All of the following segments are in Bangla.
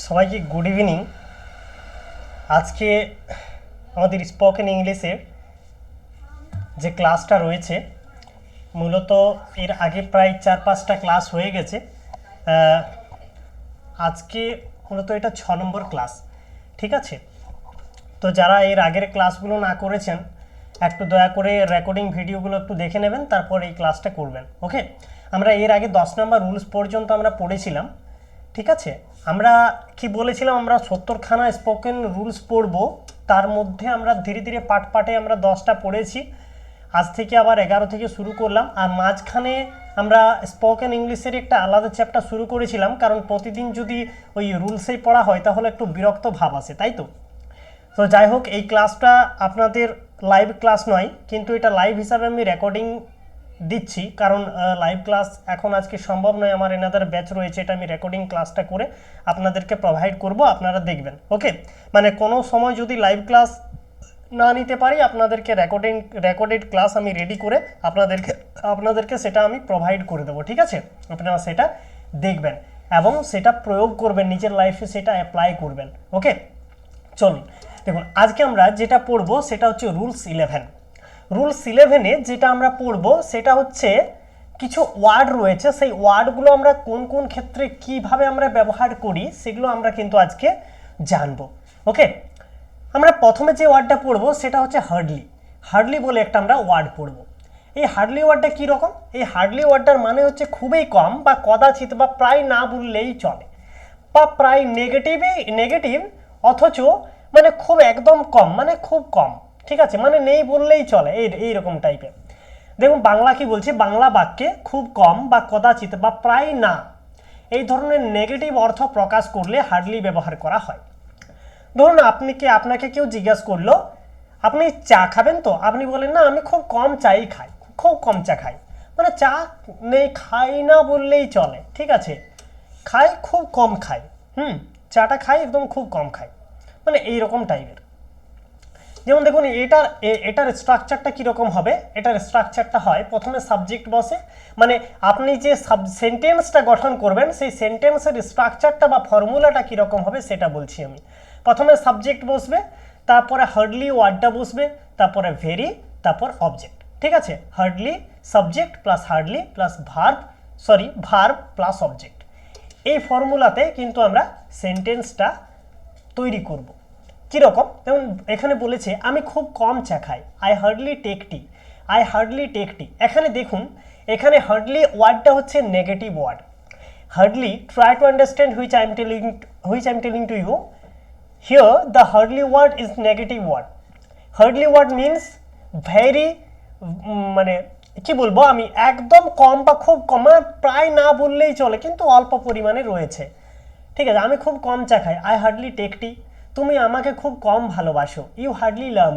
সবাইকে গুড ইভিনিং। আজকে আমাদের স্পোকেন ইংলিশের যে ক্লাসটা রয়েছে, মূলত এর আগে প্রায় 4-5টা ক্লাস হয়ে গেছে। আজকে মূলত এটা 6 নম্বর ক্লাস, ঠিক আছে? তো যারা এর আগের ক্লাসগুলো না করেছেন, একটু দয়া করে রেকর্ডিং ভিডিওগুলো একটু দেখে নেবেন, তারপর এই ক্লাসটা করবেন। ওকে, আমরা এর আগে 10 নম্বর রুলস পর্যন্ত আমরা পড়েছিলাম, ঠিক আছে? আমরা কি বলেছিলাম, আমরা 70খানা স্পোকেন রুলস পড়ব, তার মধ্যে আমরা ধীরে ধীরে পাটে আমরা 10টা পড়েছি। আজ থেকে আবার 11 থেকে শুরু করলাম। আর মাঝখানে আমরা স্পোকেন ইংলিশের একটা আলাদা চ্যাপ্টার শুরু করেছিলাম, কারণ প্রতিদিন যদি ওই রুলসেই পড়া হয় তাহলে একটু বিরক্ত ভাব আসে, তাই তো? তো যাই হোক, এই ক্লাসটা আপনাদের লাইভ ক্লাস নয়, কিন্তু এটা লাইভ হিসাবে আমি রেকর্ডিং দিচ্ছি, কারণ লাইভ ক্লাস এখন আজকে সম্ভব নয়। আমার এনাদার ব্যাচ রয়েছে, এটা আমি রেকর্ডিং ক্লাসটা করে আপনাদেরকে প্রোভাইড করব, আপনারা দেখবেন। ওকে, মানে কোনো সময় যদি লাইভ ক্লাস না নিতে পারি, আপনাদেরকে রেকর্ডেড ক্লাস আমি রেডি করে আপনাদেরকে সেটা আমি প্রোভাইড করে দেবো, ঠিক আছে? আপনারা সেটা দেখবেন এবং সেটা প্রয়োগ করবেন, নিজের লাইফে সেটা অ্যাপ্লাই করবেন। ওকে, চলুন দেখুন, আজকে আমরা যেটা পড়বো সেটা হচ্ছে রুলস 11। রুলস 11-এ যেটা আমরা পড়বো সেটা হচ্ছে কিছু ওয়ার্ড রয়েছে, সেই ওয়ার্ডগুলো আমরা কোন কোন ক্ষেত্রে কিভাবে আমরা ব্যবহার করি সেগুলো আমরা কিন্তু আজকে জানবো। ওকে, আমরা প্রথমে যে ওয়ার্ডটা পড়বো সেটা হচ্ছে হার্ডলি। হার্ডলি বলে একটা আমরা ওয়ার্ড পড়বো। এই হার্ডলি ওয়ার্ডটা কীরকম? এই হার্ডলি ওয়ার্ডটার মানে হচ্ছে খুবই কম বা কদাচিৎ বা প্রায় না বললেই চলে, বা প্রায় নেগেটিভ অথচ মানে খুব একদম কম, মানে খুব কম, ঠিক আছে? মানে নেই বললেই চলে, এইরকম টাইপের। দেখুন বাংলা কি বলছি, বাংলা বাক্যে খুব কম বা কদাচিৎ বা প্রায় না এই ধরনের নেগেটিভ অর্থ প্রকাশ করলে হার্ডলি ব্যবহার করা হয়। ধরুন আপনাকে কেউ জিজ্ঞাসা করলো, আপনি চা খাবেন? তো আপনি বলেন না, আমি খুব কম চাই খাই, খুব কম চা খাই, মানে চা নেই খাই না বললেই চলে, ঠিক আছে? খাই, খুব কম খাই, চাটা খাই, একদম খুব কম খাই, মানে এইরকম টাইপের। যেমন দেখুন এটার স্ট্রাকচারটা কীরকম হবে। এটার স্ট্রাকচারটা হয়, প্রথমে সাবজেক্ট বসে, মানে আপনি যে সেন্টেন্সটা গঠন করবেন সেই সেন্টেন্সের স্ট্রাকচারটা বা ফর্মুলাটা কীরকম হবে সেটা বলছি আমি। প্রথমে সাবজেক্ট বসবে, তারপরে হার্ডলি ওয়ার্ডটা বসবে, তারপরে ভেরি, তারপর অবজেক্ট, ঠিক আছে? Hardly subject plus hardly plus verb plus object, এই ফর্মুলাতে কিন্তু আমরা সেন্টেন্সটা তৈরি করব। কীরকম? যেমন এখানে বলেছে আমি খুব কম চা খাই, আই হার্ডলি টেক টি। এখানে দেখুন, এখানে হার্ডলি ওয়ার্ডটা হচ্ছে negative word. Hardly, try to understand which I am telling to you. Here the hardly word is negative word. Hardly word means very, মানে কি বলবো আমি, একদম কম বা খুব কম, মানে প্রায় না বললেই চলে কিন্তু অল্প পরিমাণে রয়েছে, ঠিক আছে? আমি খুব কম চা খাই, আই হার্ডলি টেক টি। তুমি আমাকে খুব কম ভালোবাসো, ইউ হার্ডলি লাভ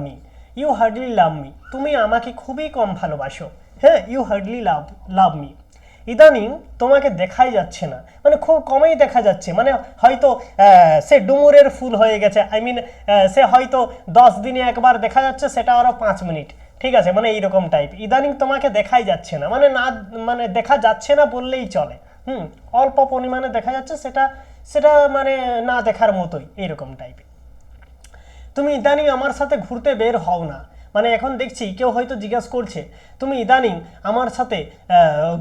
মি। তুমি আমাকে খুবই কম ভালোবাসো, হ্যাঁ, ইউ হার্ডলি লাভ মি। ইদানিং তোমাকে দেখাই যাচ্ছে না, মানে খুব কমই দেখা যাচ্ছে, মানে হয়তো সে ডুমুরের ফুল হয়ে গেছে, সে হয়তো 10 দিনে একবার দেখা যাচ্ছে, সেটা আরও 5 মিনিট, ঠিক আছে? মানে এইরকম টাইপ। ইদানিং তোমাকে দেখাই যাচ্ছে না, মানে দেখা যাচ্ছে না বললেই চলে, অল্প পরিমাণে দেখা যাচ্ছে, সেটা মানে না দেখার মতোই, এইরকম টাইপের। তুমি ইদানিং আমার সাথে ঘুরতে বের হও না, মানে এখন দেখছি কেউ হয়তো জিজ্ঞাসা করছে, তুমি ইদানিং আমার সাথে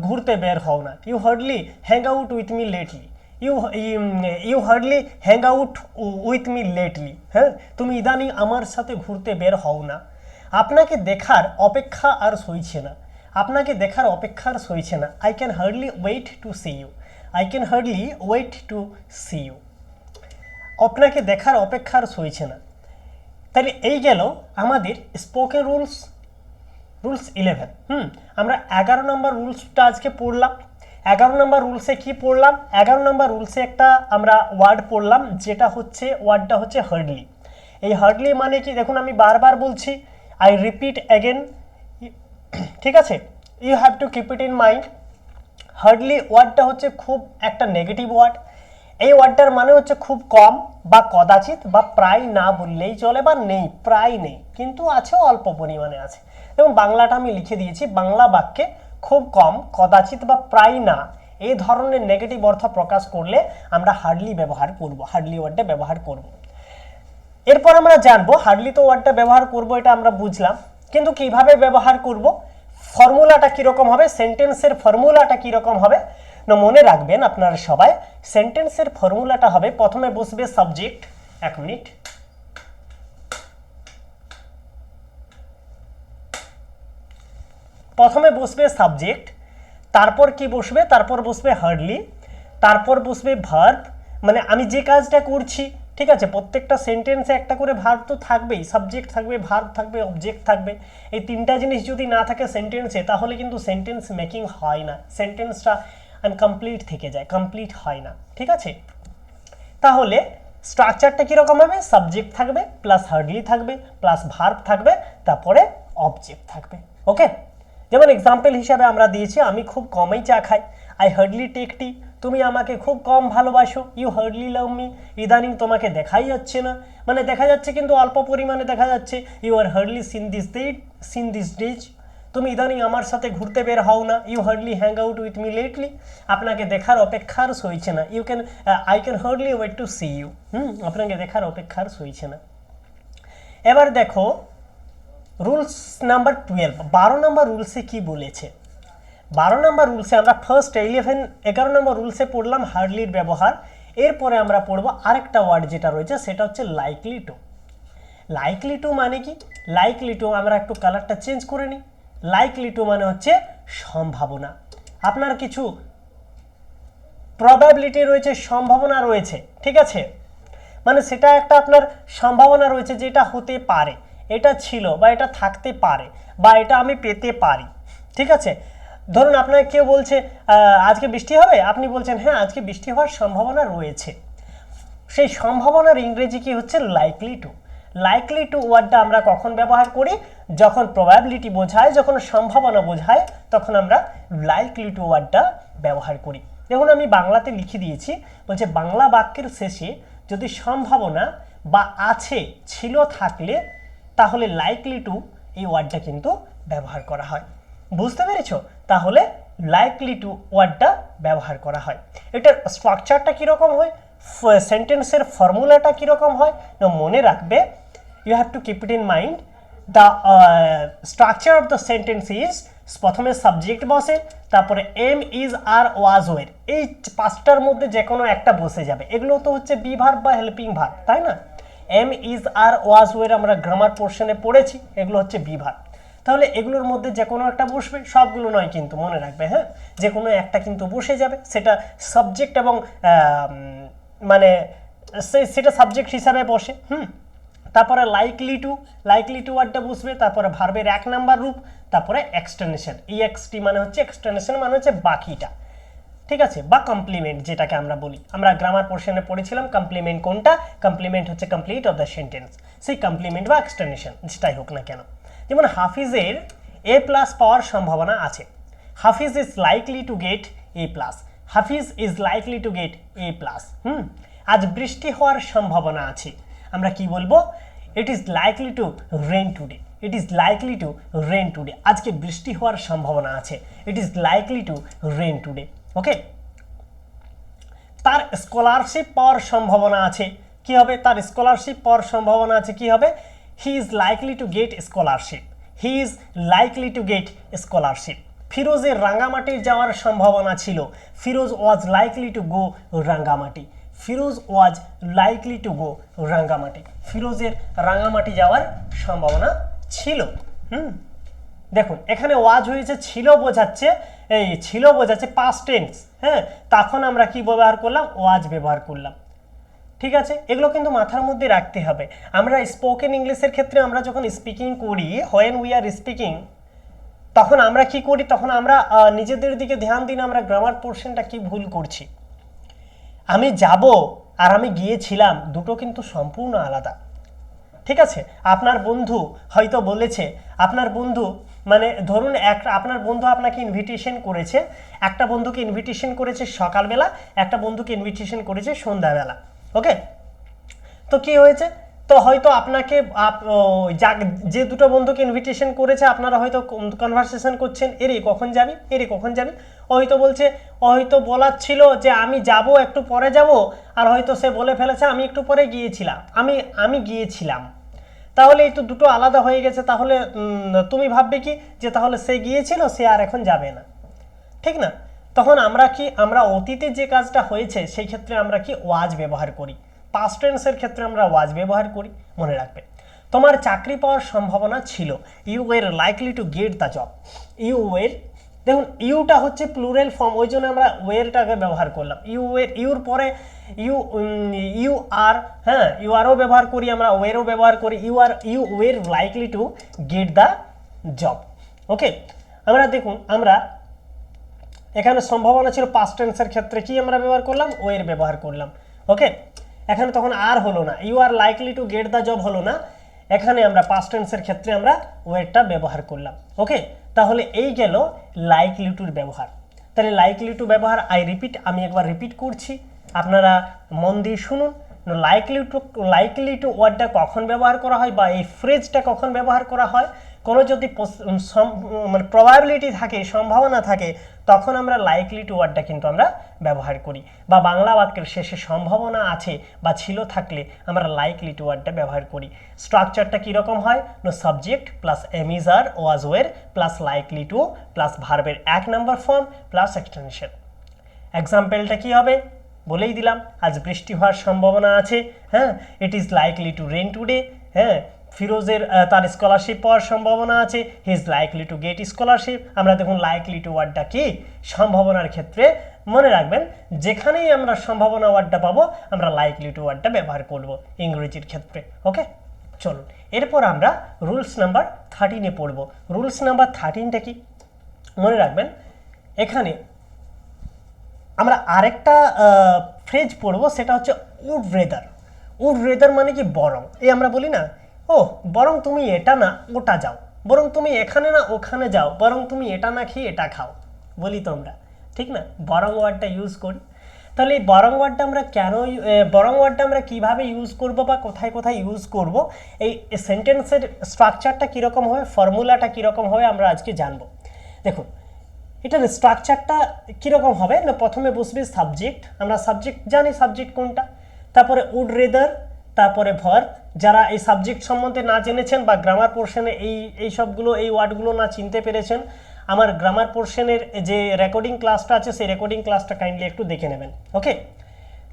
ঘুরতে বের হও না, you hardly hang out with me lately. You hardly hang out with me lately, হ্যাঁ, তুমি ইদানিং আমার সাথে ঘুরতে বের হও না। আপনাকে দেখার অপেক্ষা আর সইছে না, I can hardly wait to see you. আপনাকে দেখার অপেক্ষা আর সইছে না। তাহলে এই গেল আমাদের স্পোকেন রুলস 11। আমরা 11 নম্বর রুলসটা আজকে পড়লাম। 11 নম্বর রুলসে কি পড়লাম? 11 নম্বর রুলসে একটা আমরা ওয়ার্ড পড়লাম, যেটা হচ্ছে ওয়ার্ডটা হচ্ছে হার্ডলি। এই হার্ডলি মানে কি? দেখুন আমি বারবার বলছি, আই রিপিট অ্যাগেন, ঠিক আছে? You have to keep it in mind. Hardly ওয়ার্ডটা হচ্ছে খুব একটা নেগেটিভ ওয়ার্ড। এই ওয়ার্ডটার মানে হচ্ছে খুব কম বা কদাচিৎ বা প্রায় না বললেই চলে, বা নেই, প্রায় নেই, কিন্তু আছে, অল্প পরিমাণে আছে। এবং বাংলাটা আমি লিখে দিয়েছি, বাংলা বাক্যে খুব কম, কদাচিৎ বা প্রায় না এই ধরনের নেগেটিভ অর্থ প্রকাশ করলে আমরা হার্ডলি ব্যবহার করব, হার্ডলি ওয়ার্ডটা ব্যবহার করব। এরপর আমরা জানবো হার্ডলি তো ওয়ার্ডটা ব্যবহার করব, এটা আমরা বুঝলাম, কিন্তু কিভাবে ব্যবহার করব, ফর্মুলাটা কীরকম হবে, সেন্টেন্সের ফর্মুলাটা কীরকম হবে না মনে রাখবেন আপনারা সবাই। সেন্টেন্সের ফর্মুলাটা হবে প্রথমে বসবে সাবজেক্ট, এক মিনিট, প্রথমে বসবে সাবজেক্ট, তারপর কি বসবে, তারপর বসবে হার্ডলি, তারপর বসবে ভার্ব, মানে আমি যে কাজটা করছি, ঠিক আছে, প্রত্যেকটা সেন্টেন্সে একটা করে ভার্ব তো থাকবেই, সাবজেক্ট থাকবে, ভার্ব থাকবে, অবজেক্ট থাকবে। এই তিনটা জিনিস যদি না থাকে সেন্টেন্সে তাহলে কিন্তু সেন্টেন্স মেকিং হয় না, সেন্টেন্সটা আনকমপ্লিট থেকে যায়, কমপ্লিট হয় না, ঠিক আছে। তাহলে স্ট্রাকচারটা কীরকম হবে, সাবজেক্ট থাকবে প্লাস হার্ডলি থাকবে প্লাস ভার্ব থাকবে, তারপরে অবজেক্ট থাকবে। ওকে, যেমন এক্সাম্পল হিসাবে আমরা দিয়েছি আমি খুব কমই চা খাই, আই হার্ডলি টেক টি, তুমি আমাকে খুব কম ভালোবাসো, ইউ হার্ডলি লাভ মি, ইদানিং তোমাকে দেখাই যাচ্ছে না, মানে দেখা যাচ্ছে কিন্তু অল্প পরিমাণে দেখা যাচ্ছে, you are hardly seen these days, তুমি ইদানিং আমার সাথে ঘুরতে বের হও না, you hardly hang out with me lately, আপনাকে দেখার অপেক্ষার সইছে না, I can hardly wait to see you, আপনাকে দেখার অপেক্ষার সইছে না। এবার দেখো রুলস নাম্বার 12, 12 নম্বর রুলসে কি বলেছে। 12 নম্বর রুলসে আমরা ফার্স্ট 11 নম্বর রুলসে পড়লাম হার্ডলির ব্যবহার, এরপরে আমরা পড়বো আরেকটা ওয়ার্ড যেটা রয়েছে সেটা হচ্ছে লাইকলি টু। লাইকলি টু মানে কি, লাইকলি টু আমরা একটু কালারটা চেঞ্জ করে নিই, লাইকলি টু মানে হচ্ছে সম্ভাবনা, আপনার কিছু প্রবাবিলিটি রয়েছে, সম্ভাবনা রয়েছে, ঠিক আছে, মানে সেটা একটা আপনার সম্ভাবনা রয়েছে যে এটা হতে পারে, এটা ছিল বা এটা থাকতে পারে বা এটা আমি পেতে পারি, ঠিক আছে। ধরুন আপনাকে কেউ বলছে আজকে বৃষ্টি হবে, আপনি বলছেন হ্যাঁ আজকে বৃষ্টি হওয়ার সম্ভাবনা রয়েছে, সেই সম্ভাবনার ইংরেজি কি হচ্ছে লাইকলি টু। লাইকলি টু ওয়ার্ডটা আমরা কখন ব্যবহার করি, যখন প্রবাবিলিটি বোঝায়, যখন সম্ভাবনা বোঝায়, তখন আমরা লাইকলি টু ওয়ার্ডটা ব্যবহার করি। দেখুন আমি বাংলাতে লিখে দিয়েছি, বলছে বাংলা বাক্যের শেষে যদি সম্ভাবনা বা আছে, ছিল, থাকলে, তাহলে লাইকলি টু এই ওয়ার্ডটা কিন্তু ব্যবহার করা হয়। বুঝতে পেরেছো? তাহলে লাইকলি টু ওয়ার্ডটা ব্যবহার করা হয়। এটার স্ট্রাকচারটা কীরকম হয়, সেন্টেন্সের ফর্মুলাটা কীরকম হয় না মনে রাখবে, you have to keep it in mind. The structure of the sentence is, প্রথমে সাবজেক্ট বসে, তারপরে এম, ইজ, আর, ওয়াজ, ওয়ের, এই পাঁচটার মধ্যে যে কোনো একটা বসে যাবে। এগুলো তো হচ্ছে বি ভার্ব বা হেল্পিং ভার্ব, তাই না? এম, ইজ, আর, ওয়াজ, ওয়ের আমরা গ্রামার পোর্শনে পড়েছি, এগুলো হচ্ছে বি ভার্ব। তাহলে এগুলোর মধ্যে যে কোনো একটা বসবে, সবগুলো নয় কিন্তু, মনে রাখবে, হ্যাঁ, যে কোনো একটা কিন্তু বসে যাবে, সেটা সাবজেক্ট এবং মানে সেটা সাবজেক্ট হিসাবে বসে। তারপরে লাইকলি টু ওয়ার্ডটা বসবে, তারপরে ভার্বের 1 নাম্বার রূপ, তারপরে এক্সটেনশন, ইএক্সটি মানে হচ্ছে এক্সটেনশন মানে হচ্ছে বাকিটা, ঠিক আছে, বা কমপ্লিমেন্ট যেটাকে আমরা বলি। আমরা গ্রামার পোর্শনে পড়েছিলাম কমপ্লিমেন্ট কোনটা, কমপ্লিমেন্ট হচ্ছে কমপ্লিট অফ দ্য সেন্টেন্স, সেই কমপ্লিমেন্ট বা এক্সটেনশন যেটাই হোক না কেন। যেমন হাফিজের এ প্লাস পাওয়ার সম্ভাবনা আছে, Hafiz is likely to get A plus, Hafiz is likely to get A plus. আজ বৃষ্টি হওয়ার সম্ভাবনা আছে, আমরা কি বলবো, it is likely to rain today, it is likely to rain today, আজকে বৃষ্টি হওয়ার সম্ভাবনা আছে, it is likely to rain today. Okay, তার স্কলারশিপ পাওয়ার সম্ভাবনা আছে, কি হবে, তার স্কলারশিপ পাওয়ার সম্ভাবনা আছে, কি হবে, he is likely to get scholarship, he is likely to get scholarship. ফিরোজের রাঙ্গামাটির যাওয়ার সম্ভাবনা ছিল, Firoz was likely to go Rangamati, Firoz was likely to go Rangamati, ফিরোজের রাঙ্গামাটি যাওয়ার সম্ভাবনা ছিল। দেখুন এখানে ওয়াজ হয়েছে, ছিল বোঝাচ্ছে, এই ছিল বোঝাচ্ছে পাস্ট টেন্স, হ্যাঁ, তখন আমরা কি ব্যবহার করলাম, ওয়াজ ব্যবহার করলাম, ঠিক আছে। এগুলো কিন্তু মাথার মধ্যে রাখতে হবে। আমরা স্পোকেন ইংলিশের ক্ষেত্রে আমরা যখন স্পিকিং করি, হোয়েন উই আর স্পিকিং, তখন আমরা কি করি, তখন আমরা নিজেদের দিকে ধ্যান দিন, আমরা গ্রামার পোর্শনটা কি ভুল করছি। আমি যাব আর আমি গিয়েছিলাম, দুটো কিন্তু সম্পূর্ণ আলাদা, ঠিক আছে। আপনার বন্ধু হয়তো বলেছে, আপনার বন্ধু মানে ধরুন আপনার বন্ধু আপনাকে ইনভিটেশন করেছে, একটা বন্ধুকে ইনভিটেশন করেছে সকালবেলা, একটা বন্ধুকে ইনভিটেশন করেছে সন্ধ্যাবেলা, ওকে। তো কি হয়েছে, তো হয়তো আপনাকে যে দুটো বন্ধুকে ইনভিটেশন করেছে আপনারা হয়তো কনভারসেশন করছেন, এরে কখন যাবি, এরে কখন যাবি, হয়তো বলছে, হয়তো বলার ছিল যে আমি যাব, একটু পরে যাব, আর হয়তো সে বলে ফেলেছে আমি একটু পরে গিয়েছিলাম, আমি গিয়েছিলাম। তাহলে এই তো দুটো আলাদা হয়ে গেছে। তাহলে তুমি ভাববে কি যে তাহলে সে গিয়েছিল, সে আর এখন যাবে না, ঠিক না? তখন আমরা অতীতে যে কাজটা হয়েছে সেই ক্ষেত্রে আমরা কি ওয়াজ ব্যবহার করি, পাস্ট টেন্সের ক্ষেত্রে আমরা ওয়াজ ব্যবহার করি। মনে রাখবে, তোমার চাকরি পাওয়ার সম্ভাবনা ছিল, you were likely to get the job. You were, দেখুন ইউটা হচ্ছে প্লুরাল ফর্ম, ওই জন্য আমরা ওয়েরটাকে ব্যবহার করলাম। ইউর পরে ইউ আর, হ্যাঁ ইউ আরও ব্যবহার করি, আমরা ওয়েরও ব্যবহার করি। You were likely to get the job. Okay, আমরা দেখুন আমরা এখানে সম্ভাবনা ছিল, পাস্ট টেন্সের ক্ষেত্রে কি আমরা ব্যবহার করলাম, ওয়ের ব্যবহার করলাম। ওকে, এখানে তখন আর হলো না, you are likely to get the job হলো না, এখানে আমরা পাস্ট টেন্সের ক্ষেত্রে আমরা ওয়েরটা ব্যবহার করলাম। ওকে, তাহলে এই গেল লাইকলি টুর ব্যবহার। তাহলে লাইকলি টু ব্যবহার, আমি একবার রিপিট করছি, আপনারা মন দিয়ে শুনুন। লাইকলি টু ওয়ার্ডটা কখন ব্যবহার করা হয়, বা এই ফ্রেজটা কখন ব্যবহার করা হয়, কোনো যদি মানে প্রবাবিলিটি থাকে, সম্ভাবনা থাকে, তখন আমরা লাইকলি টু ওয়ার্ডটা কিন্তু আমরা ব্যবহার করি। বা বাংলা বাক্যের শেষে সম্ভাবনা আছে বা ছিল থাকলে আমরা লাইকলি টু ওয়ার্ডটা ব্যবহার করি। স্ট্রাকচারটা কীরকম হয়, subject plus am is are was were plus likely to plus ভার্বের 1 নম্বর ফর্ম প্লাস এক্সটেনশন। এক্সাম্পলটা কি হবে বলেই দিলাম, আজ বৃষ্টি হওয়ার সম্ভাবনা আছে, হ্যাঁ it is likely to rain today. হ্যাঁ, ফিরোজের তার স্কলারশিপ পাওয়ার সম্ভাবনা আছে, he is likely to get scholarship. আমরা দেখুন লাইকলি টু ওয়ার্ডটা কি, সম্ভাবনার ক্ষেত্রে মনে রাখবেন যেখানেই আমরা সম্ভাবনা ওয়ার্ডটা পাবো আমরা লাইকলি টু ওয়ার্ডটা ব্যবহার করব ইংরেজির ক্ষেত্রে। ওকে, চলুন এরপর আমরা রুলস নাম্বার 13-এ পড়ব। রুলস নাম্বার 13টা কি মনে রাখবেন, এখানে আমরা আরেকটা ফ্রেজ পড়ব, সেটা হচ্ছে উড রেদার। উড রেদার মানে কি বরং, এই আমরা বলি না, ও বরং তুমি এটা না ওটা যাও, বরং তুমি এখানে না ওখানে যাও, বরং তুমি এটা না খেয়ে এটা খাও, বলি তো আমরা, ঠিক না? বরং ওয়ার্ডটা ইউজ করি। তাহলে এই বরং ওয়ার্ডটা আমরা কেন, বরং ওয়ার্ডটা আমরা কীভাবে ইউজ করব বা কোথায় কোথায় ইউজ করব, এই সেন্টেন্সের স্ট্রাকচারটা কীরকম হবে, ফর্মুলাটা কীরকম হবে আমরা আজকে জানবো। দেখুন এটার স্ট্রাকচারটা কীরকম হবে না, প্রথমে বসবে সাবজেক্ট, আমরা সাবজেক্ট জানি সাবজেক্ট কোনটা, তারপরে উড রেদার, তারপরে ভার্ব। যারা এই সাবজেক্ট সম্বন্ধে না জেনেছেন বা গ্রামার পোর্শনে এই সবগুলো এই ওয়ার্ডগুলো না চিনতে পেরেছেন, আমার গ্রামার পোর্শনের যে রেকর্ডিং ক্লাসটা আছে সেই রেকর্ডিং ক্লাসটা কাইন্ডলি একটু দেখে নেবেন। Okay,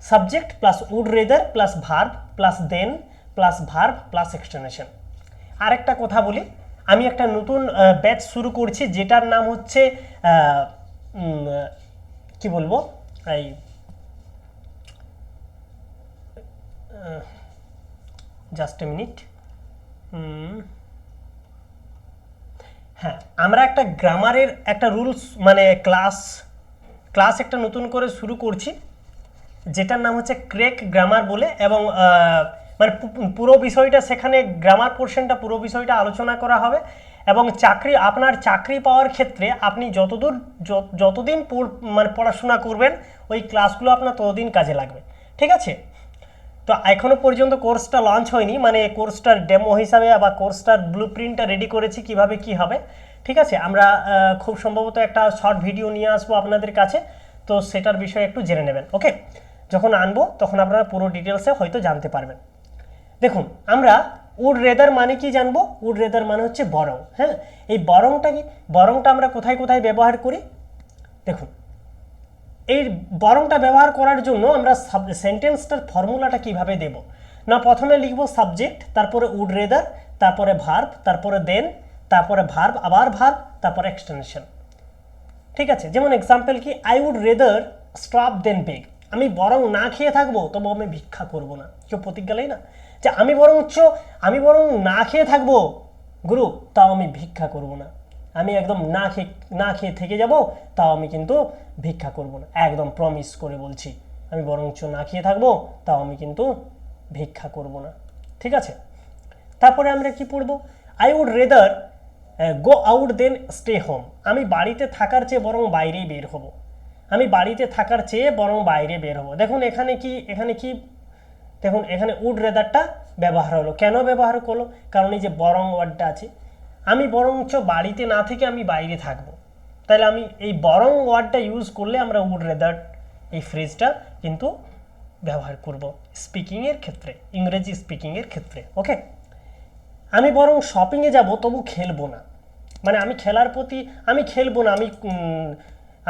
subject plus would rather plus verb plus then plus verb plus extension. আরেকটা কথা বলি, আমি একটা নতুন ব্যাচ শুরু করছি যেটার নাম হচ্ছে কি বলবো, এই জাস্ট এ মিনিট, হ্যাঁ আমরা একটা গ্রামারের একটা রুলস মানে ক্লাস একটা নতুন করে শুরু করছি যেটার নাম হচ্ছে ক্রেক গ্রামার বলে, এবং মানে পুরো বিষয়টা সেখানে গ্রামার পোর্শনটা পুরো বিষয়টা আলোচনা করা হবে। এবং আপনার চাকরি পাওয়ার ক্ষেত্রে আপনি যতদিন মানে পড়াশোনা করবেন ওই ক্লাসগুলো আপনার ততদিন কাজে লাগবে, ঠিক আছে? তো এখনও পর্যন্ত কোর্সটা লঞ্চ হয়নি, মানে কোর্সটার ডেমো হিসাবে বা কোর্সটার ব্লুপ্রিন্টটা রেডি করেছি কিভাবে কি হবে, ঠিক আছে? আমরা খুব সম্ভবত একটা শর্ট ভিডিও নিয়ে আসবো আপনাদের কাছে, তো সেটার বিষয়ে একটু জেনে নেবেন। ওকে, যখন আনবো তখন আপনারা পুরো ডিটেলসে হয়তো জানতে পারবেন। দেখুন আমরা উড রেদার মানে কি জানবো, উড রেদার মানে হচ্ছে বরং। হ্যাঁ, এই বরংটা আমরা কোথায় কোথায় ব্যবহার করি, দেখুন এই বরংটা ব্যবহার করার জন্য আমরা সেন্টেন্সটার ফর্মুলাটা কিভাবে দেব না, প্রথমে লিখব সাবজেক্ট, তারপরে উড রেদার, তারপরে ভার্ব, তারপরে দেন, তারপরে ভার্ব, আবার ভার্ব, তারপরে এক্সটেনশন, ঠিক আছে? যেমন এক্সাম্পল কি, I would rather stop then beg, আমি বরং না খেয়ে থাকবো তবু আমি ভিক্ষা করব না। কেউ প্রতিজ্ঞা নেই না যে আমি বরং না খেয়ে থাকবো গুরু, তাও আমি ভিক্ষা করব না, আমি একদম না খেয়ে থেকে যাব, তাও আমি কিন্তু ভিক্ষা করব না, একদম প্রমিস করে বলছি আমি বরঞ্চ না খেয়ে থাকবো তাও আমি কিন্তু ভিক্ষা করব না, ঠিক আছে? তারপরে আমরা কি পড়ব, I would rather go out than stay home, আমি বাড়িতে থাকার চেয়ে বরং বাইরেই বের হব, আমি বাড়িতে থাকার চেয়ে বরং বাইরে বের হব। দেখুন এখানে কি দেখুন এখানে উড রেদারটা ব্যবহার হলো, কেন ব্যবহার করলো, কারণ এই যে বরং ওয়ার্ডটা আছে, আমি বরঞ্চ বাড়িতে না থেকে আমি বাইরে থাকবো, তাহলে আমি এই বরং ওয়ার্ডটা ইউজ করলে আমরা উড রেদার এই ফ্রেজটা কিন্তু ব্যবহার করব স্পিকিংয়ের ক্ষেত্রে, ইংরেজি স্পিকিংয়ের ক্ষেত্রে। ওকে, আমি বরং শপিংয়ে যাব তবু খেলবো না, মানে আমি খেলার প্রতি আমি খেলবো না,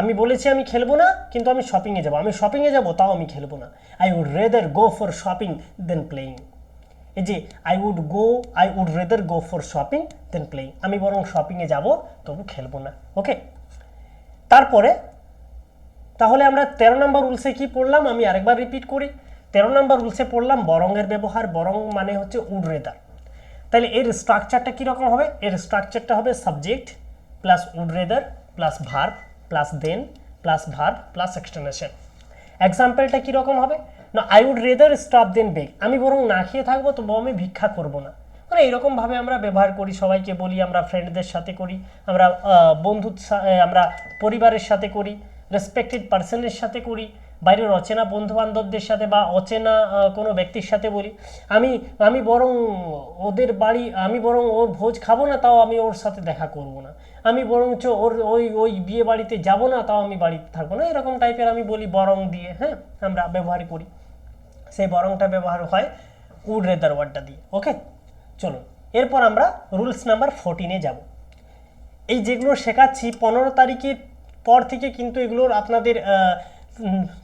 আমি বলেছি আমি খেলবো না কিন্তু আমি শপিংয়ে যাব, আমি শপিংয়ে যাব তাও আমি খেলবো না। I would rather go for shopping than playing. এই যে I would rather go for shopping than playing, আমি বরং শপিংয়ে যাব তবু খেলবো না। ওকে, তারপরে তাহলে আমরা 13 নম্বর রুলসে কি পড়লাম, আমি আরেকবার রিপিট করি। 13 নম্বর রুলসে পড়লাম বরংয়ের ব্যবহার, বরং মানে হচ্ছে উড রেদার। তাহলে এর স্ট্রাকচারটা কীরকম হবে, এর স্ট্রাকচারটা হবে subject plus would rather plus verb plus then plus verb plus extension. এক্সাম্পলটা কীরকম হবে না, I would rather stop then beg, আমি বরং না খেয়ে থাকবো তবু আমি ভিক্ষা করবো না। মানে এইরকমভাবে আমরা ব্যবহার করি, সবাইকে বলি, আমরা ফ্রেন্ডদের সাথে করি, আমরা আমরা পরিবারের সাথে করি, রেসপেক্টেড পার্সনের সাথে করি, বাইরের অচেনা বন্ধু বান্ধবদের সাথে বা অচেনা কোনো ব্যক্তির সাথে বলি আমি বরং আমি বরং ওর ভোজ খাবো না তাও আমি ওর সাথে দেখা করব না, আমি বরঞ্চ ওই বিয়ে বাড়িতে যাব না তাও আমি বাড়িতে থাকবো না, এরকম টাইপের আমি বলি বরং দিয়ে। হ্যাঁ, আমরা ব্যবহার করি, সেই বরংটা ব্যবহার হয় উড রেদার ওয়ার্ডটা দিয়ে। ওকে, চলুন এরপর আমরা রুলস নাম্বার 14-এ যাব। এই যেগুলো শেখাচ্ছি 15 তারিখের পর থেকে কিন্তু এগুলোর আপনাদের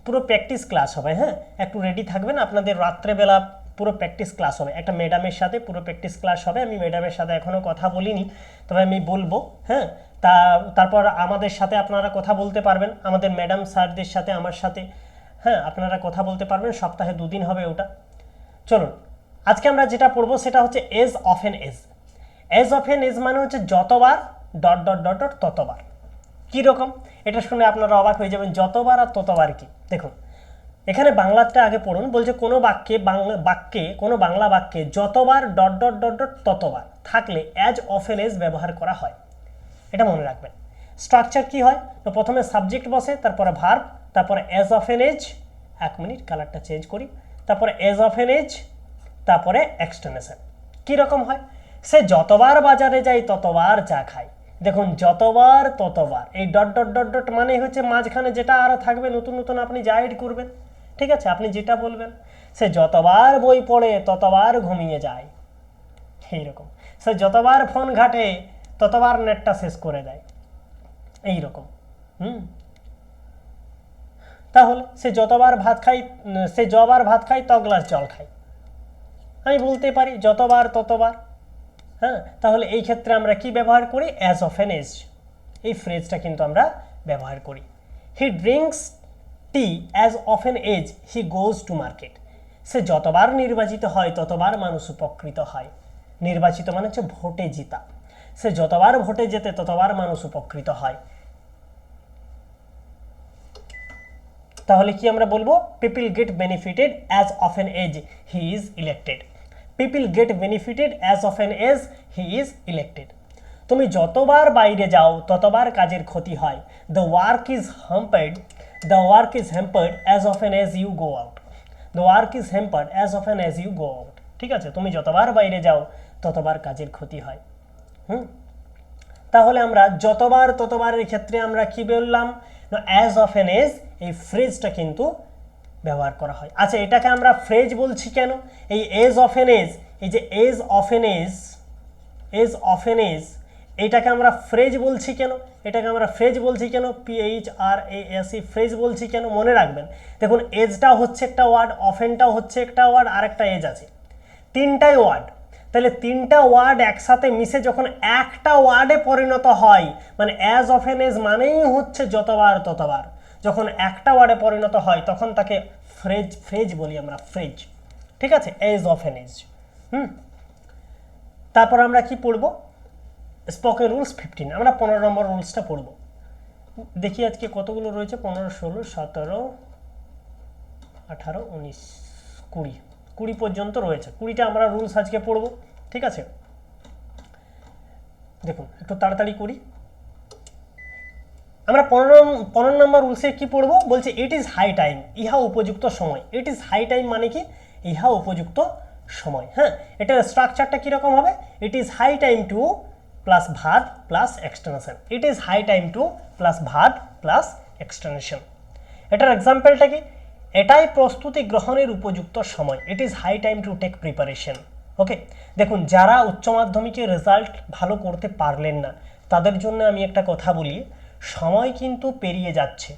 পুরো প্র্যাকটিস ক্লাস হবে। হ্যাঁ, একটু রেডি থাকবেন, আপনাদের রাত্রেবেলা পুরো প্র্যাকটিস ক্লাস হবে, একটা ম্যাডামের সাথে পুরো প্র্যাকটিস ক্লাস হবে। আমি ম্যাডামের সাথে এখনও কথা বলিনি, তবে আমি বলবো। হ্যাঁ, তারপর আমাদের সাথে আপনারা কথা বলতে পারবেন, আমাদের ম্যাডাম স্যারদের সাথে, আমার সাথে। হ্যাঁ, আপনারা কথা বলতে পারবেন, সপ্তাহে 2 দিন হবে ওটা। চলুন আজকে আমরা যেটা পড়বো সেটা হচ্ছে as often as. As often as মানে হচ্ছে যতবার ডট ডট ডট ডট ততবার। কীরকম, এটা শুনে আপনারা অবাক হয়ে যাবেন, যতবার আর ততবার কি। দেখুন এখানে বাংলাটা আগে পড়ুন, বলছে কোনো বাংলা বাক্যে যতবার ডট ডট ডট ডট ততবার থাকলে অ্যাজ অফেন এজ ব্যবহার করা হয়, এটা মনে রাখবেন। স্ট্রাকচার কি হয়, তো প্রথমে সাবজেক্ট বসে, তারপরে ভার্ব, তারপরে অ্যাজ অফেন এজ, 1 মিনিট কালারটা চেঞ্জ করি, তারপরে অ্যাজ অফেন এজ, তারপরে এক্সটেনশন। কীরকম হয়, সে যতবার বাজারে যায় ততবার চা খায়। দেখুন যতবার ততবার, এই ডট ডট ডট ডট মানে হচ্ছে মাঝখানে যেটা আরও থাকবে নতুন নতুন আপনি যা এড করবেন, ঠিক আছে, আপনি যেটা বলবেন। সে যতবার বই পড়ে ততবার ঘুমিয়ে যায়, এইরকম। সে যতবার ফোন ঘাটে ততবার নেটটা শেষ করে দেয়, এইরকম। তাহলে সে যতবার ভাত খায় 1 গ্লাস জল খায়, আমি বলতে পারি যতবার ততবার। হ্যাঁ, তাহলে এই ক্ষেত্রে আমরা কি ব্যবহার করি, অ্যাজ অফেন এজ, এই ফ্রেজটা কিন্তু আমরা ব্যবহার করি। He drinks tea as often as he goes to market. সে যতবার নির্বাচিত হয় ততবার মানুষ উপকৃত হয়। নির্বাচিত মানে হচ্ছে ভোটে জিতা, সে যতবার ভোটে যেতে ততবার মানুষ উপকৃত হয়। তাহলে কি আমরা বলবো, people get benefited as often as he is elected. People get benefited as often as he is elected. তুমি যতবার বাইরে যাও ততবার কাজের ক্ষতি হয়। The work is hampered as often as you go out. The work is hampered as often as you go out. ঠিক আছে, তুমি যতবার বাইরে যাও ততবার কাজের ক্ষতি হয়। তাহলে আমরা যতবার ততবারের ক্ষেত্রে আমরা কি বললাম, অ্যাজ অফেন এজ, এই ফ্রেজটা কিন্তু ব্যবহার করা হয়। আচ্ছা, এটাকে আমরা ফ্রেজ বলছি কেন, এই এজ অফেন এজ, এই যে এজ অফেন এজ, এটাকে আমরা ফ্রেজ বলছি কেন, PHRASE ফ্রেজ বলছি কেন, মনে রাখবেন। দেখুন এজটা হচ্ছে একটা ওয়ার্ড, অফেনটাও হচ্ছে একটা ওয়ার্ড, আর একটা এজ আছে, 3টাই ওয়ার্ড। তাহলে 3টা ওয়ার্ড একসাথে মিশে যখন একটা ওয়ার্ডে পরিণত হয়, মানে অ্যাজ অফেন এজ মানেই হচ্ছে যতবার ততবার, যখন একটা ওয়ার্ডে পরিণত হয় তখন তাকে ফ্রেজ বলি আমরা, ফ্রেজ। ঠিক আছে, এজ অফেন এজ। তারপর আমরা কি পড়ব, স্পোকেন রুলস 15। আমরা 15 নম্বর রুলসটা পড়ব। দেখি আজকে কতগুলো রয়েছে, 15, 16, 17, 18, 19, 20 পর্যন্ত রয়েছে। 20টা আমরা রুলস আজকে পড়ব। ঠিক আছে, দেখুন একটু তাড়াতাড়ি করি। আমরা 15 নম্বর রুলসে কি পড়ব, বলছে ইট ইজ হাই টাইম, ইহা উপযুক্ত সময়। ইট ইজ হাই টাইম মানে কি, ইহা উপযুক্ত সময়। হ্যাঁ, এটার স্ট্রাকচারটা কীরকম হবে, it is high time to plus verb plus extension. It is high time to plus verb plus extension. এটার এক্সাম্পলটা কি? এটাই প্রস্তুতি গ্রহণের উপযুক্ত সময়, it is high time to take preparation. Okay, দেখুন যারা উচ্চ মাধ্যমিকের রেজাল্ট ভালো করতে পারলেন না তাদের জন্য আমি একটা কথা বলি, সময় কিন্তু পেরিয়ে যাচ্ছে।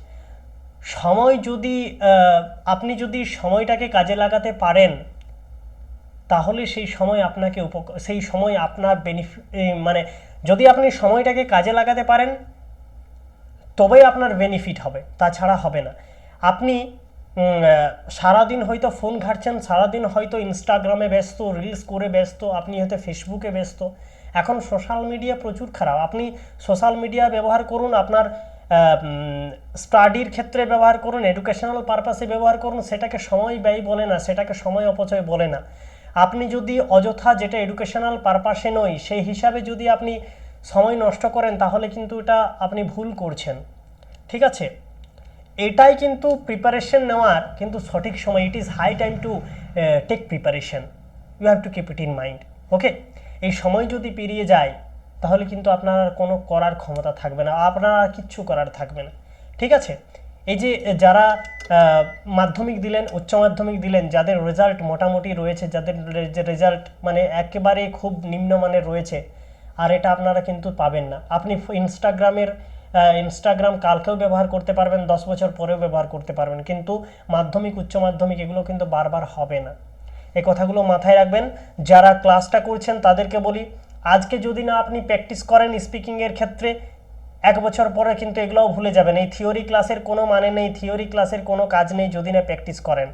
সময় যদি আপনি যদি সময়টাকে কাজে লাগাতে পারেন তাহলে সেই সময় আপনাকে সেই সময় আপনার মানে যদি আপনি সময়টাকে কাজে লাগাতে পারেন তবেই আপনার বেনিফিট হবে, তাছাড়া হবে না। আপনি সারাদিন হয়তো ফোন ঘাঁটছেন, সারাদিন হয়তো ইনস্টাগ্রামে ব্যস্ত, রিলস করে ব্যস্ত, আপনি হয়তো ফেসবুকে ব্যস্ত। এখন সোশ্যাল মিডিয়া প্রচুর খারাপ, আপনি সোশ্যাল মিডিয়া ব্যবহার করুন আপনার স্টাডির ক্ষেত্রে ব্যবহার করুন, এডুকেশনাল পারপাসে ব্যবহার করুন, সেটাকে সময় ব্যয় বলে না, সেটাকে সময় অপচয় বলে না। আপনি যদি অযথা, যেটা এডুকেশনাল পারপাসে নয় সেই হিসাবে যদি আপনি সময় নষ্ট করেন তাহলে কিন্তু এটা আপনি ভুল করছেন, ঠিক আছে? এটাই কিন্তু প্রিপারেশন নেওয়ার কিন্তু সঠিক সময়, it is high time to take preparation, you have to keep it in mind. Okay, এই সময় যদি পেরিয়ে যায় তাহলে কিন্তু আপনার কোনো করার ক্ষমতা থাকবে না, আপনার আর কিচ্ছু করার থাকবে না, ঠিক আছে? এই যে যারা মাধ্যমিক দিলেন, উচ্চ মাধ্যমিক দিলেন, যাদের রেজাল্ট মোটামুটি রয়েছে, যাদের রেজাল্ট মানে একেবারে খুব নিম্নমানের রয়েছে, আর এটা আপনারা কিন্তু পাবেন না। আপনি ইনস্টাগ্রাম কালকেও ব্যবহার করতে পারবেন, 10 বছর পরেও ব্যবহার করতে পারবেন, কিন্তু মাধ্যমিক উচ্চ মাধ্যমিক এগুলো কিন্তু বারবার হবে না। এই কথাগুলো মাথায় রাখবেন। যারা ক্লাসটা করছেন তাদেরকে বলি, আজকে যদি না আপনি প্র্যাকটিস করেন স্পিকিংয়ের ক্ষেত্রে, 1 বছর পরে কিন্তু এগুলোও ভুলে যাবেন। এই থিওরি ক্লাসের কোনো মানে নেই, থিওরি ক্লাসের কোনো কাজ নেই যদি না প্র্যাকটিস করেন।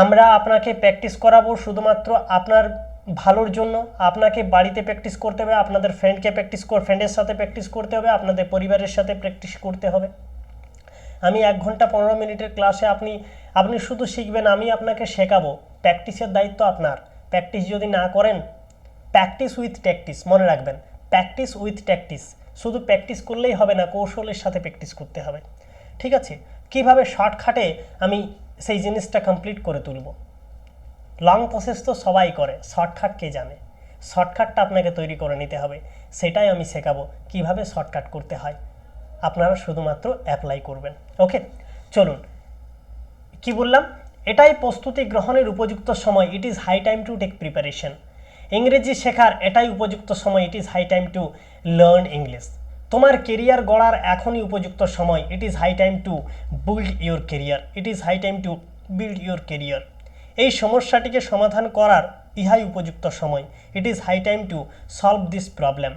আমরা আপনাকে প্র্যাকটিস করাবো শুধুমাত্র আপনার ভালোর জন্য। আপনাকে বাড়িতে প্র্যাকটিস করতে হবে, আপনাদের ফ্রেন্ডের সাথে প্র্যাকটিস করতে হবে, আপনাদের পরিবারের সাথে প্র্যাকটিস করতে হবে। আমি 1 ঘন্টা 15 মিনিটের ক্লাসে আপনি শুধু শিখবেন, আমি আপনাকে শেখাবো। প্র্যাকটিসের দায়িত্ব আপনার। প্র্যাকটিস যদি না করেন, প্র্যাকটিস উইথ ট্যাকটিস, মনে রাখবেন, প্র্যাকটিস উইথ ট্যাকটিস। শুধু প্র্যাকটিস করলেই হবে না, কৌশলের সাথে প্র্যাকটিস করতে হবে, ঠিক আছে? কিভাবে শর্টকাটে আমি সেই জিনিসটা কমপ্লিট করে তুলব। লং প্রসেস তো সবাই করে, শর্টকাট কে জানে? শর্টকাটটা আপনাকে তৈরি করে নিতে হবে, সেটাই আমি শেখাবো কিভাবে শর্টকাট করতে হয়। আপনারা শুধুমাত্র অ্যাপ্লাই করবেন। ওকে, চলুন, কি বললাম? এটাই প্রস্তুতি গ্রহণের উপযুক্ত সময়, it is high time to take preparation. ইংরেজি শেখার এটাই উপযুক্ত সময়, it is high time to learn English. তোমার কেরিয়ার গড়ার এখনই উপযুক্ত সময়, it is high time to build your career, it is high time to build your career. এই সমস্যাটিকে সমাধান করার ইহাই উপযুক্ত সময়, it is high time to solve this problem.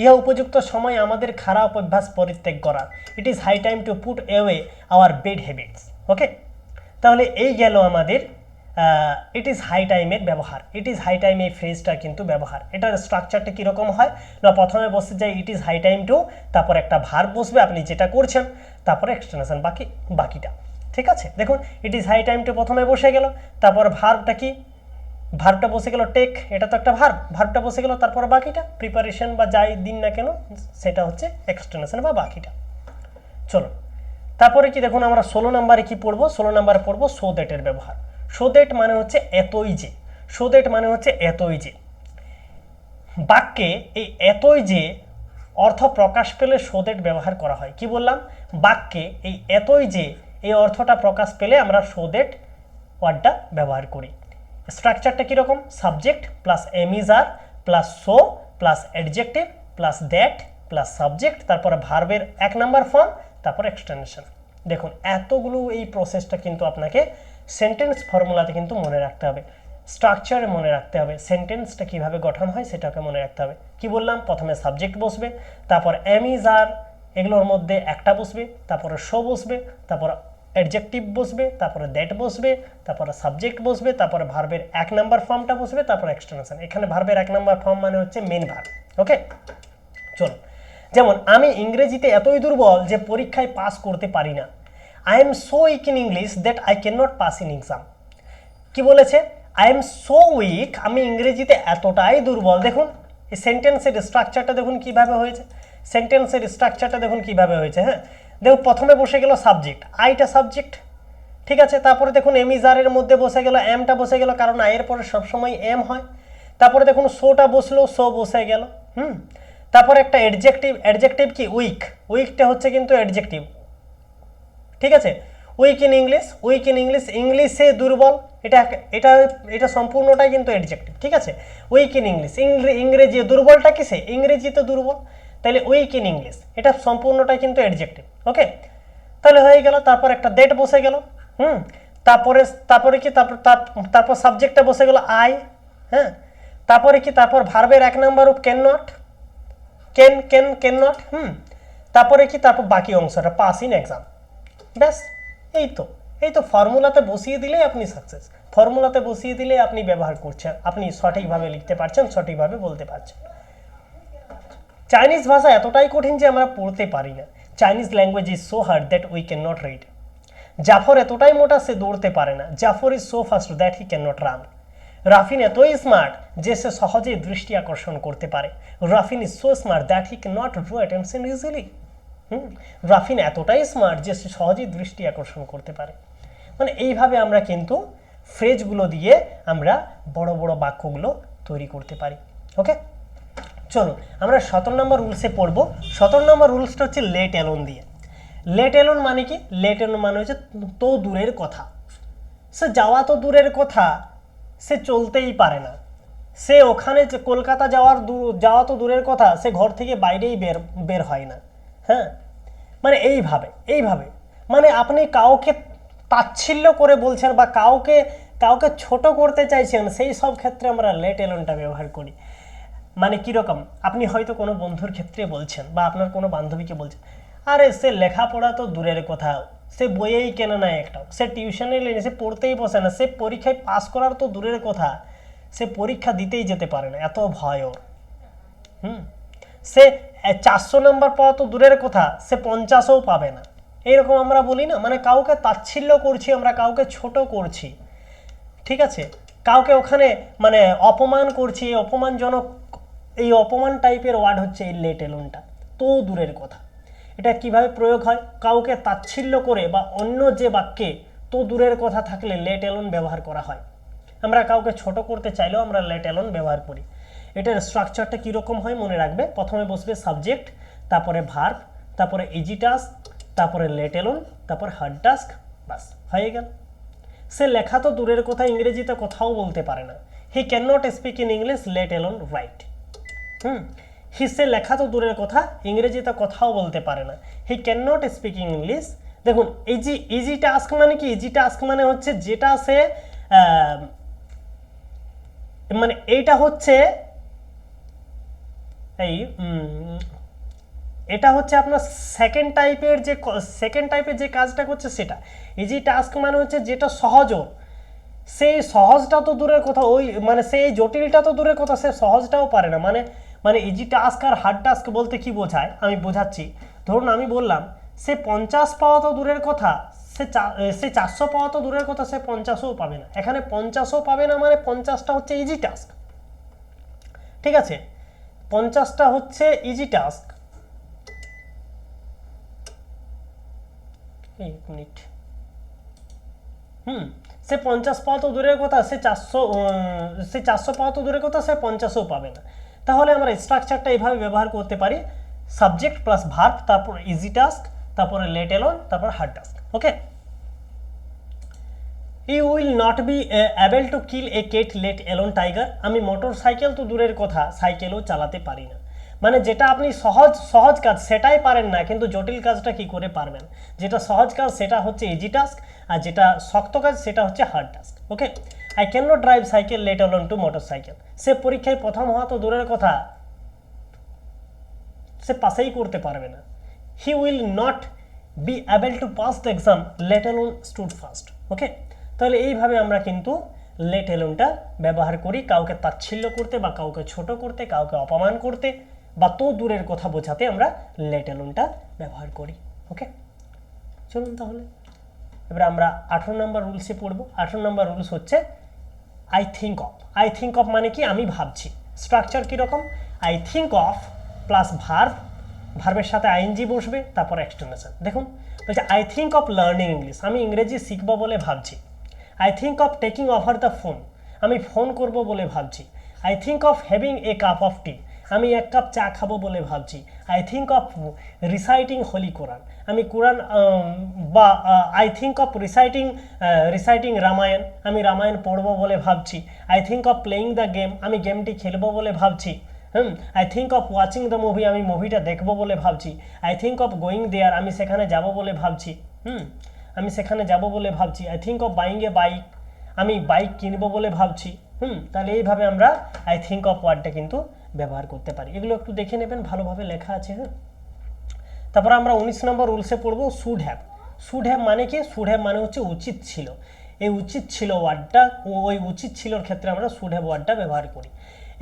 ইহা উপযুক্ত সময় আমাদের খারাপ অভ্যাস পরিত্যাগ করার, it is high time to put away our bad habits. Okay, তাহলে এই গেল আমাদের ইট ইজ হাই টাইমের ব্যবহার। ইট ইজ হাই টাইম এই ফ্রেজটা কিন্তু ব্যবহার। এটার স্ট্রাকচারটা কীরকম হয় না, প্রথমে বসে যায় it is high time to, তারপর একটা ভার্ব বসবে আপনি যেটা করছেন, তারপরে এক্সটেনশন বাকিটা, ঠিক আছে? দেখুন, it is high time to প্রথমে বসে গেল, তারপর ভার্বটা কি, ভার্বটা বসে গেল টেক, এটা তো একটা ভার্বটা বসে গেল, তারপর বাকিটা প্রিপারেশন বা যাই দিন না কেন সেটা হচ্ছে এক্সটেনশন বা বাকিটা। চলো, তারপরে কি দেখুন, আমরা 16 নম্বরে কি পড়বো? 16 নম্বরে পড়বো সো দ্যাটের ব্যবহার। সো দ্যাট মানে হচ্ছে এতই যে, সো দ্যাট মানে হচ্ছে এতই যে। বাক্যে এই এতই যে অর্থ প্রকাশ পেলে সো দ্যাট ব্যবহার করা হয়। কি বললাম? বাক্যে এই এতই যে এই অর্থটা প্রকাশ পেলে আমরা সো দ্যাট ওয়ার্ডটা ব্যবহার করি। স্ট্রাকচারটা কীরকম? Subject plus am is are plus so plus adjective plus that plus subject, তারপরে ভার্বের 1 নম্বর ফর্ম, তারপরে এক্সটেনশন। দেখুন, এতগুলো এই প্রসেসটা কিন্তু আপনাকে সেন্টেন্স ফর্মুলাতে কিন্তু মনে রাখতে হবে, স্ট্রাকচারে মনে রাখতে হবে, সেন্টেন্সটা কীভাবে গঠন হয় সেটাকে মনে রাখতে হবে। কি বললাম? প্রথমে সাবজেক্ট বসবে, তারপর এম ইজ আর এগুলোর মধ্যে একটা বসবে, তারপরে শো বসবে, তারপর অ্যাডজেক্টিভ বসবে, তারপরে দ্যাট বসবে, তারপরে সাবজেক্ট বসবে, তারপরে ভার্বের 1 নম্বর ফর্মটা বসবে, তারপর এক্সটেনশন। এখানে ভার্বের 1 নম্বর ফর্ম মানে হচ্ছে মেন ভার্ব। ওকে, চলো, যেমন আমি ইংরেজিতে এতই দুর্বল যে পরীক্ষায় পাস করতে পারি না। I am so weak in English that I can not pass in exam. কি বলেছে? আই এম সো উইক, আমি ইংরেজিতে এতটাই দুর্বল। দেখুন এই সেন্টেন্সের স্ট্রাকচারটা দেখুন কিভাবে হয়েছে, সেন্টেন্সের স্ট্রাকচারটা দেখুন কিভাবে হয়েছে। হ্যাঁ, দেখুন প্রথমে বসে গেল সাবজেক্ট, আইটা সাবজেক্ট, ঠিক আছে? তারপরে দেখুন এম ইজ আর এর মধ্যে বসে গেল, এমটা বসে গেল, কারণ আয়ের পরে সবসময় এম হয়। তারপরে দেখুন সোটা বসলো, সো বসে গেল। তারপর একটা অ্যাডজেক্টিভ, অ্যাডজেক্টিভ কি উইক, উইকটা হচ্ছে কিন্তু অ্যাডজেক্টিভ, ঠিক আছে। Weak in English, weak in English, ইংলিশে দুর্বল, এটা এটা এটা সম্পূর্ণটাই কিন্তু অ্যাডজেক্টিভ, ঠিক আছে। উইক ইন ইংলিশ, ইংরেজি, দুর্বলটা কিসে, ইংরেজিতে দুর্বল, তাহলে উইক ইন ইংলিশ এটা সম্পূর্ণটাই কিন্তু অ্যাডজেক্টিভ, ওকে। তাহলে হয়ে গেল, তারপর একটা ডেট বসে গেল, তারপরে তারপরে কি তারপর সাবজেক্টটা বসে গেল আই, হ্যাঁ। তারপরে কি, তারপর ভার্বের 1 নাম্বার রূপ ক্যান নট, ক্যান নট, তারপরে কি, তারপর বাকি অংশটা পাস ইন এক্সাম, ব্যাস। এই তো ফর্মুলাতে বসিয়ে দিলে আপনি সাকসেস, ফর্মুলাতে বসিয়ে দিলে আপনি ব্যবহার করছেন, আপনি সঠিকভাবে লিখতে পারছেন, সঠিকভাবে বলতে পারছেন। চাইনিজ ভাষা এতটাই কঠিন যে আমরা পড়তে পারি না। Chinese language is so hard that we can not read. Jafar এতটাই মোটা সে দৌড়তে পারে না। Jafar is so fast that he can not run. Rafin এতই স্মার্ট যে সে সহজেই দৃষ্টি আকর্ষণ করতে পারে। Rafin is so smart that he can not draw attention easily. Rafin এতটাই স্মার্ট যে সে সহজেই দৃষ্টি আকর্ষণ করতে পারে। মানে এইভাবে আমরা কিন্তু ফ্রেজগুলো দিয়ে আমরা বড় বড় বাক্যগুলো তৈরি করতে পারি, ওকে। চলো আমরা 17 নম্বর রুলসে পড়বো। 17 নম্বর রুলসটা হচ্ছে লেট অ্যালোন দিয়ে। লেট অ্যালোন মানে কি, লেট অ্যালোন মানে হচ্ছে তো দূরের কথা, সে যাওয়া তো দূরের কথা, সে চলতেই পারে না, সে ওখানে কলকাতা যাওয়া তো দূরের কথা, সে ঘর থেকে বাইরেই বের হয় না, হ্যাঁ। মানে এইভাবে মানে আপনি কাউকে তাচ্ছিল্য করে বলছেন বা কাউকে ছোট করতে চাইছেন, সেই সব ক্ষেত্রে আমরা লেট অ্যালোনটা ব্যবহার করি। মানে কীরকম, আপনি হয়তো কোনো বন্ধুর ক্ষেত্রে বলছেন বা আপনার কোনো বান্ধবীকে বলছেন, আরে সে লেখাপড়া তো দূরের কথা, সে বইয়েই কেনে না একটাও, সে টিউশনে সে পড়তেই বসে না, সে পরীক্ষায় পাস করার তো দূরের কথা, সে পরীক্ষা দিতেই যেতে পারে না, এত ভয় ওর। সে 400 নম্বর পাওয়া তো দূরের কথা, সে 50ও পাবে না। এইরকম আমরা বলি না, মানে কাউকে তাচ্ছিল্য করছি, আমরা কাউকে ছোট করছি, ঠিক আছে। কাউকে ওখানে মানে অপমান করছি, এই অপমান টাইপের ওয়ার্ড হচ্ছে এই লেট অ্যালোনটা, তো দূরের কথা। এটা কিভাবে প্রয়োগ হয়, কাউকে তাচ্ছিল্য করে বা অন্য যে বাক্যে তো দূরের কথা থাকলে লেট অ্যালোন ব্যবহার করা হয়। আমরা কাউকে ছোট করতে চাইলেও আমরা লেট অ্যালোন ব্যবহার করি। এটার স্ট্রাকচারটা কীরকম হয় মনে রাখবে, প্রথমে বসবে সাবজেক্ট, তারপরে ভার্ব, তারপরে ইজি টাস্ক, তারপরে লেট অ্যালোন, তারপর হার্ড টাস্ক, বাস হয়ে গেল। সে লেখা তো দূরের কথা, ইংরেজিতে কথাও বলতে পারে না। He can not speak in English let alone write. সে লেখা তো দূরের কথা, ইংরেজিতে কথাও বলতে পারে না। He can not speak in English. দেখুন ইজি টাস্ক মানে কি, ইজি টাস্ক মানে হচ্ছে যেটা সে মানে এইটা হচ্ছে এটা হচ্ছে আপনার সেকেন্ড টাইপের যে কাজটা করছে সেটা। ইজি টাস্ক মানে হচ্ছে যেটা সহজও, সেই সহজটা তো দূরের কথা, ওই মানে সেই জটিলটা তো দূরের কথা, সে সহজটাও পারে না। মানে ইজি টাস্ক আর হার্ড টাস্ক বলতে কি বোঝায় আমি বোঝাচ্ছি। ধরুন আমি বললাম সে 50 পাওয়া তো দূরের কথা, সে 400 পাওয়া তো দূরের কথা, সে 50ও পাবে না। এখানে 50ও পাবে না মানে 50টা হচ্ছে ইজি টাস্ক, ঠিক আছে। 50টা হচ্ছে ইজি টাস্ক। এক মিনিট, সে 50 পাওয়া তো দূরের কথা, সে 400 পাওয়া তো দূরের কথা, সে 50ও পাবে না। তাহলে আমরা স্ট্রাকচারটা এইভাবে ব্যবহার করতে পারি, সাবজেক্ট প্লাস ভার্ব, তারপর ইজি টাস্ক, তারপরে লেট অ্যালোন, তারপর hard task, okay. You will not be able to kill a cat let alone tiger. আমি মোটর সাইকেল তো দূরের কথা, সাইকেলও চালাতে পারি না। মানে যেটা আপনি সহজ কাজ সেটাই পারেন না, কিন্তু জটিল কাজটা কি করে পারবেন। যেটা সহজ কাজ সেটা হচ্ছে ইজি টাস্ক, আর যেটা শক্ত কাজ সেটা হচ্ছে hard task, okay. I can not drive cycle let alone to motorcycle. সে পরীক্ষায় প্রথম হওয়া তো দূরের কথা, সে পাসেই করতে পারবে না। He will not be able to pass the exam let alone stood first, okay. তাহলে এইভাবে আমরা কিন্তু লেট অ্যালোনটা ব্যবহার করি কাউকে তাচ্ছিল্য করতে বা কাউকে ছোট করতে, কাউকে অপমান করতে বা তো দূরের কথা বোঝাতে আমরা লেট অ্যালোনটা ব্যবহার করি, ওকে। চলুন তাহলে এবার আমরা 18 নম্বর রুলসে পড়ব। 18 নম্বর রুলস হচ্ছে I think of. I think of মানে কি, আমি ভাবছি। স্ট্রাকচার কীরকম, I think of plus verb, ভার্বের সাথে আইএনজি বসবে, তারপর এক্সটেনশন। দেখুন বলছে I think of learning English, আমি ইংরেজি শিখব বলে ভাবছি। I think of taking over the phone, আমি ফোন করব বলে ভাবছি। I think of having a cup of tea, আমি এক কাপ চা খাবো বলে ভাবছি। I think of reciting holy Quran, আমি কোরআন বা I think of reciting Ramayana, আমি রামায়ণ পড়বো বলে ভাবছি। I think of playing the game, আমি গেমটি খেলবো বলে ভাবছি। I think of watching the movie, আমি মুভিটা দেখবো বলে ভাবছি। I think of going there, আমি সেখানে যাব বলে ভাবছি। আমি সেখানে যাব বলে ভাবছি। I think of buying a bike, আমি বাইক কিনবো বলে ভাবছি। তাহলে এইভাবে আমরা আই থিঙ্ক অফ ওয়ার্ডটা কিন্তু ব্যবহার করতে পারি। এগুলো একটু দেখে নেবেন, ভালোভাবে লেখা আছে। তারপর আমরা 19 নম্বর রুলসে পড়বো শুড হ্যাভ। শুড হ্যাভ মানে কি? শুড হ্যাভ মানে হচ্ছে উচিত ছিল। এই উচিত ছিল ওয়ার্ডটা, ওই উচিত ছিলর ক্ষেত্রে আমরা শুড হ্যাভ ওয়ার্ডটা ব্যবহার করি।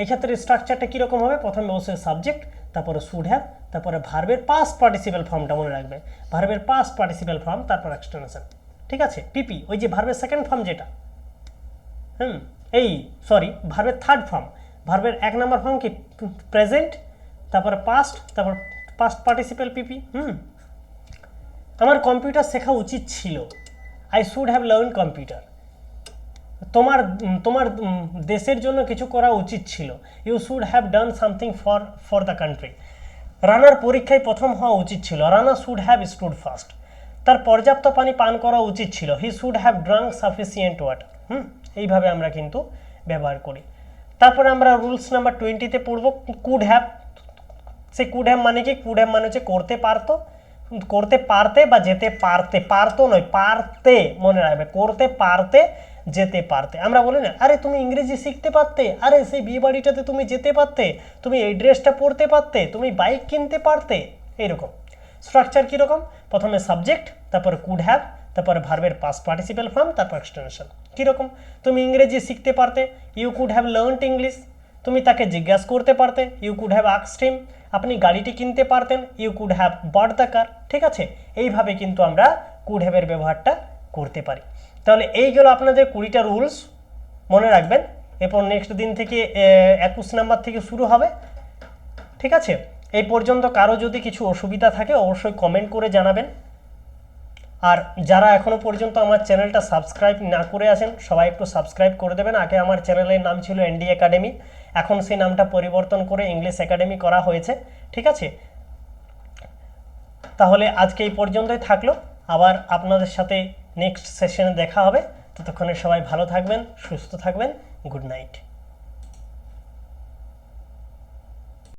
এক্ষেত্রে স্ট্রাকচারটা কীরকম হবে? প্রথমে অবশ্যই সাবজেক্ট, তারপরে শুড হ্যাভ, তারপরে ভার্বের পাস্ট পার্টিসিপেল ফর্মটা মনে রাখবে, ভার্বের পাস্ট পার্টিসিপেল ফর্ম, তারপর এক্সটেনশন। ঠিক আছে? পিপি ওই যে ভার্বের সেকেন্ড ফর্ম যেটা, ভার্বের থার্ড ফর্ম, ভার্বের 1 নম্বর ফর্ম কি? প্রেজেন্ট, তারপরে পাস্ট, তারপর পাস্ট পার্টিসিপেল পিপি। আমার কম্পিউটার শেখা উচিত ছিল। I should have learn computer. তোমার দেশের জন্য কিছু করা উচিত ছিল। You should have done something for the country. রানার পরীক্ষায় প্রথম হওয়া উচিত ছিল। Rana should have stood first. তার পর্যাপ্ত পানি পান করা উচিত ছিল। He should have drank sufficient water. এইভাবে আমরা কিন্তু ব্যবহার করি। তারপরে আমরা রুলস নাম্বার 20-তে পড়ব could have. Say could have মানে কি? কুড হ্যাভ মানে হচ্ছে করতে পারতো, করতে পারতে বা যেতে পারতে, পারতো নয় পারতে, মনে রাখবে, করতে পারতে, যেতে পারতে। আমরা বলি না, আরে তুমি ইংরেজি শিখতে পারতে, আরে সেই বিয়ে বাড়িটাতে তুমি যেতে পারতে, তুমি এই ড্রেসটা পরতে পারতে, তুমি বাইক কিনতে পারতে। এইরকম স্ট্রাকচার কীরকম? প্রথমে সাবজেক্ট, তারপরে কুড হ্যাভ, তারপরে ভার্বের পাস্ট পার্টিসিপেল ফর্ম, তারপর এক্সটেনশন। কীরকম? তুমি ইংরেজি শিখতে পারতে, you could have learned English. তুমি তাকে জিজ্ঞাসা করতে পারতে, you could have asked him. আপনি গাড়িটি কিনতে পারতেন, you could have bought the car. ঠিক আছে? এইভাবে কিন্তু আমরা কুড হ্যাভের ব্যবহারটা করতে পারি। তাহলে এইগুলো আপনাদের 20টা রুলস মনে রাখবেন। এরপর নেক্সট দিন থেকে 21 নাম্বার থেকে শুরু হবে। ঠিক আছে? এই পর্যন্ত কারো যদি কিছু অসুবিধা থাকে অবশ্যই কমেন্ট করে জানাবেন। আর যারা এখনও পর্যন্ত আমার চ্যানেলটা সাবস্ক্রাইব না করে আছেন সবাই একটু সাবস্ক্রাইব করে দেবেন। আগে আমার চ্যানেলের নাম ছিল এনডি একাডেমি, এখন সেই নামটা পরিবর্তন করে ইংলিশ একাডেমি করা হয়েছে। ঠিক আছে? তাহলে আজকে এই পর্যন্তই থাকলো, আবার আপনাদের সাথে নেক্সট সেশনে দেখা হবে। ততক্ষণে সবাই ভালো থাকবেন, সুস্থ থাকবেন। Good night.